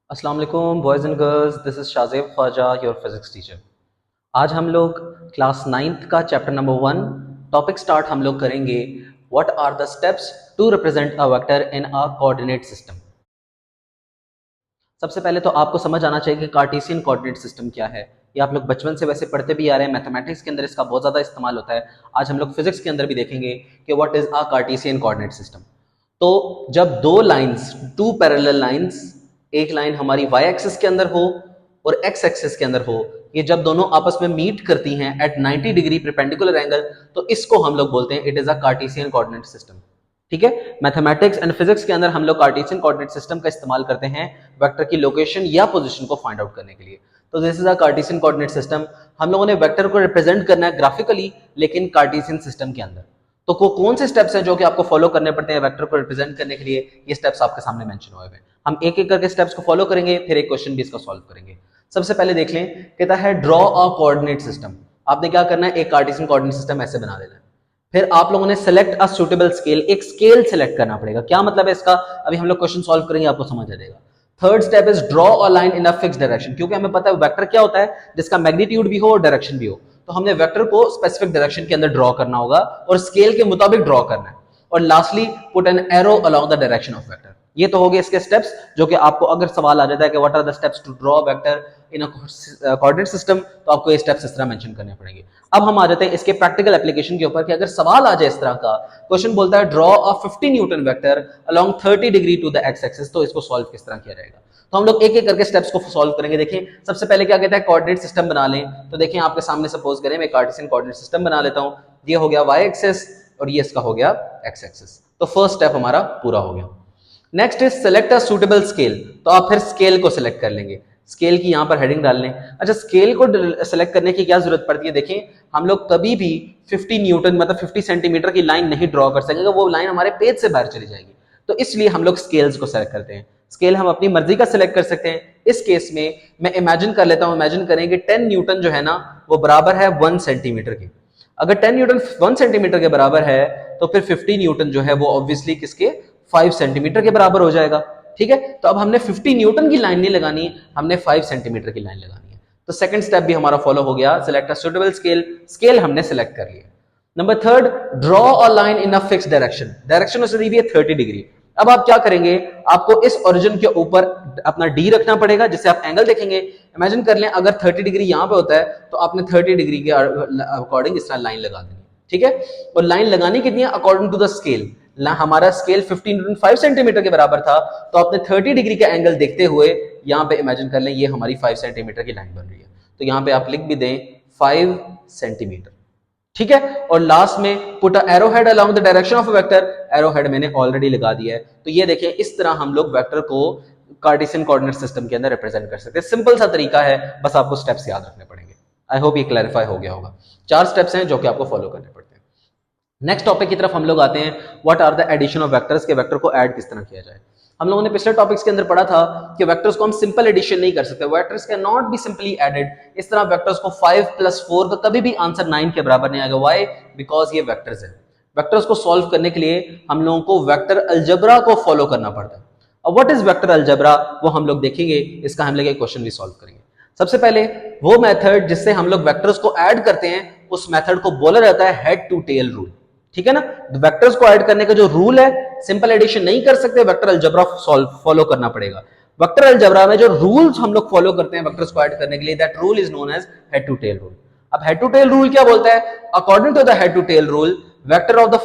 अस्सलाम वालेकुम boys and girls, this is Shazeb Khwaja, your physics teacher. आज हम लोग क्लास 9th का चैप्टर नंबर 1 टॉपिक स्टार्ट हम लोग करेंगे। What are the steps to represent a vector in a coordinate system. सबसे पहले तो आपको समझ आना चाहिए कि कार्टेशियन कोऑर्डिनेट सिस्टम क्या है। ये आप लोग बचपन से वैसे पढ़ते भी आ रहे हैं, मैथमेटिक्स के अंदर इसका बहुत ज़्यादा इस्तेमाल होता है। आज हम लोग फिजिक्स के अंदर भी देखेंगे कि what is a Cartesian coordinate system. तो जब दो लाइंस, टू पैरेलल लाइंस, एक लाइन हमारी वाई एक्सिस के अंदर हो और एक्स एक्सिस के अंदर हो, ये जब दोनों आपस में मीट करती हैं एट 90 डिग्री परपेंडिकुलर एंगल, तो इसको हम लोग बोलते हैं it is a Cartesian coordinate system. ठीक है, मैथमेटिक्स एंड फिजिक्स के अंदर हम लोग कार्टेशियन कोऑर्डिनेट सिस्टम का इस्तेमाल करते हैं वेक्टर की लोकेशन या पोजीशन को फाइंड आउट करने के लिए। तो this is a Cartesian coordinate system. हम लोगों ने वेक्टर को रिप्रेजेंट करना है ग्राफिकली, लेकिन कार्टेशियन सिस्टम के अंदर। तो कौन से स्टेप्स हैं जो कि आपको फॉलो करने पड़ते हैं वेक्टर को रिप्रेजेंट करने के लिए? ये स्टेप्स आपके सामने मेंशन हुए हैं। हम एक एक करके स्टेप्स को फॉलो करेंगे, फिर एक क्वेश्चन भी इसका सॉल्व करेंगे। सबसे पहले देख लें, कहता है ड्रॉ अ कोऑर्डिनेट सिस्टम। आपने क्या करना है, एक कार्टेशियन कोऑर्डिनेट सिस्टम ऐसे बना देना है। फिर आप लोगों ने सेलेक्ट अ सुटेबल स्केल, एक स्केल सेलेक्ट करना पड़ेगा। क्या मतलब है इसका, अभी हम लोग क्वेश्चन सॉल्व करेंगे, आपको समझ आ जाएगा। Third step is draw a line in a fixed direction, क्योंकि हमें पता है वेक्टर क्या होता है, जिसका मैग्नीट्यूड भी हो और डायरेक्शन भी हो। तो हमने वेक्टर को स्पेसिफिक डायरेक्शन के अंदर ड्रॉ करना होगा और स्केल के मुताबिक ड्रॉ करना है। और lastly put an arrow along the direction of vector. ये तो हो गए इसके स्टेप्स, जो कि आपको अगर सवाल आ जाता है कि what are the steps to draw vector in a coordinate system, तो आपको ये स्टेप्स इस तरह मेंशन करने पड़ेंगे। अब हम आ जाते हैं इसके प्रैक्टिकल एप्लीकेशन के ऊपर कि अगर सवाल आ जाए इस तरह का, क्वेश्चन बोलता है draw a 50 newton vector along 30 degree to the X axis, तो इसको सॉल्व किस तरह किया जाएगा। तो हम लोग एक एक करके स्टेप्स को सॉल्व करेंगे। देखिए, सबसे पहले क्या कहता है, कोऑर्डिनेट सिस्टम बना लें। तो देखिए आपके सामने सपोज करें मैं कार्टेशियन कोऑर्डिनेट सिस्टम बना लेता हूं। ये हो गया वाई एक्सिस और ये इसका हो गया एक्स एक्सिस। तो फर्स्ट स्टेप हमारा पूरा हो गया। Next is select a suitable scale. तो आप फिर स्केल को सिलेक्ट कर लेंगे। स्केल की यहां पर हेडिंग डाल लें। अच्छा, स्केल को सिलेक्ट करने की क्या जरूरत पड़ती है? देखें, हम लोग कभी भी 50 न्यूटन मतलब 50 सेंटीमीटर की लाइन नहीं ड्रॉ कर सकेंगे, वो लाइन हमारे पेज से बाहर चली जाएगी। तो इसलिए हम लोग स्केल्स को सेलेक्ट करते हैं। स्केल हम अपनी मर्जी का सिलेक्ट कर सकते हैं। इस केस में मैं इमेजिन कर लेता हूं, इमेजिन करें कि 10 न्यूटन जो है ना, वो बराबर है 1 सेंटीमीटर के। अगर 10 न्यूटन 1 सेंटीमीटर के बराबर है, तो फिर 50 न्यूटन जो है वो ऑब्वियसली किसके, 5 सेंटीमीटर के बराबर हो जाएगा। ठीक है, तो अब हमने 50 न्यूटन की लाइन नहीं लगानी, हमने 5 सेंटीमीटर की लाइन लगानी है। तो सेकंड स्टेप भी हमारा फॉलो हो गया, select a suitable scale. Scale हमने सिलेक्ट कर लिया। Number third, draw a line in a fixed direction. Direction उसने दी हुई है 30 डिग्री। अब आप क्या करेंगे, आपको इस ओरिजिन के ऊपर अपना डी रखना पड़ेगा, जिससे आप एंगल देखेंगे। इमेजिन कर लें अगर 30 डिग्री यहां पे होता है, तो आपने 30 डिग्री के अकॉर्डिंग इस तरह लाइन लगा देनी। ठीक है, और लाइन लगानी कितनी है, अकॉर्डिंग टू द स्केल। हमारा स्केल 15 न्यूटन 5 सेंटीमीटर के बराबर था, तो आपने 30 डिग्री का एंगल देखते हुए यहां पे इमेजिन कर लें ये हमारी 5 सेंटीमीटर की लाइन बन रही है। तो यहां पे आप लिख भी दें 5 सेंटीमीटर। ठीक है, और लास्ट में put arrow head along the direction of vector. Arrow head मैंने ऑलरेडी लगा दिया है। तो ये देखिए, इस तरह हम लोग वेक्टर को कार्टेशियन कोऑर्डिनेट सिस्टम के अंदर रिप्रेजेंट कर सकते हैं। सिंपल सा तरीका है, बस आपको स्टेप्स याद रखने पड़ेंगे। आई होप ये क्लैरिफाई हो गया होगा। 4 स्टेप्स हैं जो कि आपको फॉलो करने पड़ते हैं। नेक्स्ट टॉपिक की तरफ हम लोग आते हैं, what are the addition of vectors, के वेक्टर को ऐड किस तरह किया जाए। हम लोगों ने पिछले टॉपिक्स के अंदर पढ़ा था कि वेक्टर्स को हम सिंपल एडिशन नहीं कर सकते, vectors can not be simply added. इस तरह वेक्टर्स को 5 + 4 का कभी भी आंसर 9 के बराबर नहीं आएगा। व्हाई? बिकॉज ये वेक्टर्स है। वेक्टर्स को सॉल्व करने के लिए हम लोगों को वेक्टर अलजबरा को फॉलो करना पड़ता है। अब व्हाट इज वेक्टर अलजबरा, वो हम लोग देखेंगे, इसका हम लोग एक क्वेश्चन भी सॉल्व करेंगे। सबसे पहले वो मेथड जिससे हम लोग वेक्टर्स को ऐड करते हैं, उस मेथड को बोला जाता है हेड टू टेल रूल। ठीक है ना, वेक्टर्स को ऐड करने का जो रूल है, सिंपल एडिशन नहीं कर सकते, वेक्टर अलजबरा फॉलो करना पड़ेगा। वेक्टर अलजबरा में जो रूल्स हम लोग फॉलो करते हैं वेक्टर्स को ऐड करने के लिए, that rule is known as head to tail rule. अब हेड टू टेल रूल क्या बोलता है? According to the head to tail rule, vector of the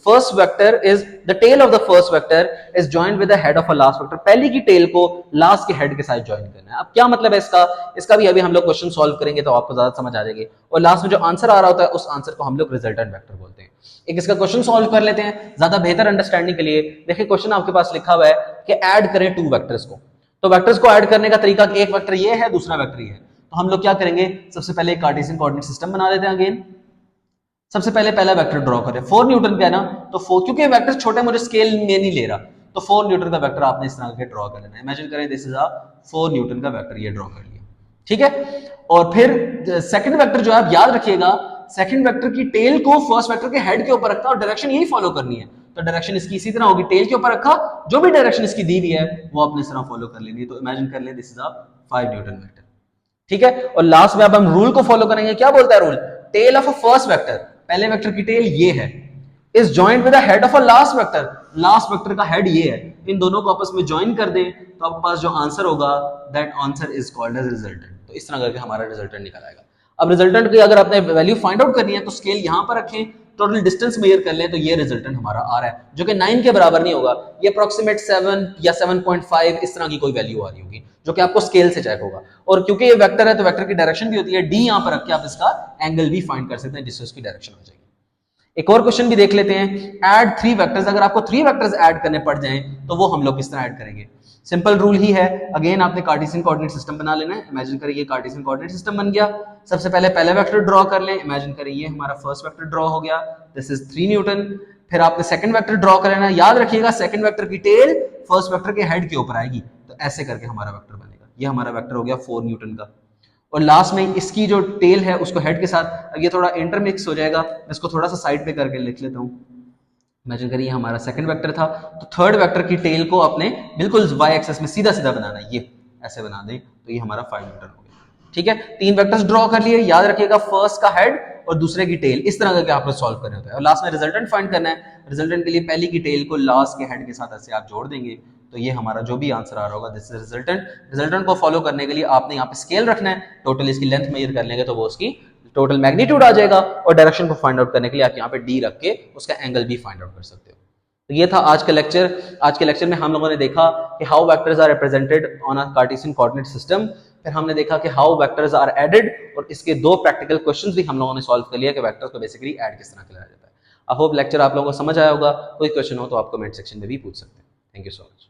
first vector is the tail of the first vector is joined with the head of a last vector। पहली की tell को last के head के साथ join करना है। अब क्या मतलब है इसका, इसका भी अभी हम लोग क्वेश्चन सॉल्व करेंगे तो आपको ज्यादा समझ आ जाएगी। और लास्ट में जो आंसर आ रहा होता है, उस आंसर को हम लोग रिजल्टेंट वेक्टर बोलते हैं। एक इसका क्वेश्चन सॉल्व कर लेते हैं ज्यादा बेहतर अंडरस्टैंडिंग के लिए। देखिए, क्वेश्चन आपके पास लिखा हुआ है कि ऐड करें 2 वेक्टर्स को। तो वेक्टर्स को ऐड करने का तरीका, एक वेक्टर ये है, दूसरा वेक्टर ये है। तो हम लोग क्या करेंगे, सबसे पहले एक कार्टेशियन कोऑर्डिनेट सिस्टम बना लेते हैं अगेन। सबसे पहले पहला वेक्टर ड्रॉ करें। 4 न्यूटन का है ना, तो 4, क्योंकि वेक्टर छोटे मुझे स्केल में नहीं ले रहा, तो 4 न्यूटन का वेक्टर आपने इस तरह के ड्रॉ कर लेना है। इमेजिन करें दिस इज अ 4 न्यूटन का वेक्टर, ये ड्रॉ कर लिया। ठीक है, और फिर सेकंड वेक्टर जो है, आप याद रखिएगा, सेकंड वेक्टर की टेल को फर्स्ट वेक्टर के हेड के ऊपर रखना और डायरेक्शन यही फॉलो करनी है। तो डायरेक्शन इसकी इसी तरह होगी, टेल के ऊपर रखा, जो भी डायरेक्शन इसकी दी हुई है वो अपने इस तरह फॉलो कर लेनी है। तो इमेजिन कर ले this is a 5 Newton vector, ठीक है। और लास्ट में अब हम रूल को फॉलो करेंगे। क्या बोलता है rule? Tail of a first vector, पहले वेक्टर की टेल ये है, is joint with the head of a last vector, last vector का हेड ये है, इन दोनों को आपस में ज्वाइन कर दें तो आपके पास जो आंसर होगा that answer is called as resultant. तो इस तरह करके हमारा रिजल्टेंट निकल आएगा। अब रिजल्टेंट की अगर आपने वैल्यू फाइंड आउट करनी है तो स्केल यहां पर रखें, टोटल डिस्टेंस मेजर कर लें, तो ये रिजल्टेंट हमारा आ रहा है जो कि 9 के बराबर नहीं होगा, ये अप्रोक्सीमेट 7 या 7.5 इस तरह की कोई वैल्यू आ रही होगी जो कि आपको स्केल से चेक होगा। और क्योंकि ये वेक्टर है तो वेक्टर की डायरेक्शन भी होती है, डी यहां पर रख के आप इसका एंगल भी फाइंड कर सकते हैं जिससे उसकी डायरेक्शन हो जाएगी। एक और क्वेश्चन भी देख लेते हैं, ऐड 3 वेक्टर्स। अगर आपको 3 वेक्टर्स ऐड करने पड़ जाएं तो वो हम लोग किस तरह ऐड करेंगे? सिंपल रूल ही है, अगेन आपने कार्टेशियन कोऑर्डिनेट सिस्टम बना लेना है। इमेजिन करिए कार्टेशियन कोऑर्डिनेट सिस्टम बन गया। सबसे पहले पहला वेक्टर ड्रॉ कर लें, इमेजिन करिए हमारा फर्स्ट वेक्टर ड्रॉ हो गया, दिस इज 3 न्यूटन। फिर आपने सेकंड वेक्टर ड्रॉ कर लेना, याद रखिएगा सेकंड वेक्टर की टेल फर्स्ट वेक्टर के हेड के ऊपर आएगी, तो ऐसे करके हमारा वेक्टर बनेगा। ये हमारा वेक्टर हो गया 4 न्यूटन का। और लास्ट में इसकी जो टेल है उसको हेड के साथ, ये थोड़ा इंटरमिक्स हो जाएगा, मैं इसको थोड़ा सा साइड पे करके लिख लेता हूँ। इमेजिन करिए हमारा सेकंड वेक्टर था, तो थर्ड वेक्टर की टेल को अपने बिल्कुल वाई एक्सिस में सीधा सीधा बनाना है, ये ऐसे बना दें तो ये हमारा 5 न्यूटन हो गया, ठीक है। 3 वेक्टर्स ड्रॉ कर लिए, याद रखिएगा फर्स्ट का हेड और दूसरे की टेल, इस तरह करके आपको सॉल्व करने होता है। और लास्ट में रिजल्टेंट फाइंड करना है, रिजल्टेंट के लिए पहली की टेल को लास्ट के हेड के साथ ऐसे आप जोड़ देंगे तो ये हमारा जो भी आंसर आ रहा होगा दिस इज रिजल्टेंट। रिजल्टेंट को फॉलो करने के लिए आपने यहाँ पे स्केल रखना है, टोटल इसकी लेंथ मेजर कर लेंगे तो वो उसकी टोटल मैग्नीट्यूड आ जाएगा, और डायरेक्शन को फाइंड आउट करने के लिए आप यहाँ पे डी रख के उसका एंगल भी फाइंड आउट कर सकते हो। तो ये था आज का लेक्चर। आज के लेक्चर में हम लोगों ने देखा कि how vectors are represented on a Cartesian coordinate system, फिर हमने देखा कि हाउ वेक्टर्स आर एडेड, और इसके 2 प्रैक्टिकल क्वेश्चंस भी हम लोगों ने सॉल्व कर लिया कि वेक्टर्स को बेसिकली ऐड किस तरह किया जाता है। आई होप लेक्चर आप लोगों को समझ आया होगा। कोई क्वेश्चन हो तो आप कमेंट सेक्शन में भी पूछ सकते हैं। Thank you so much.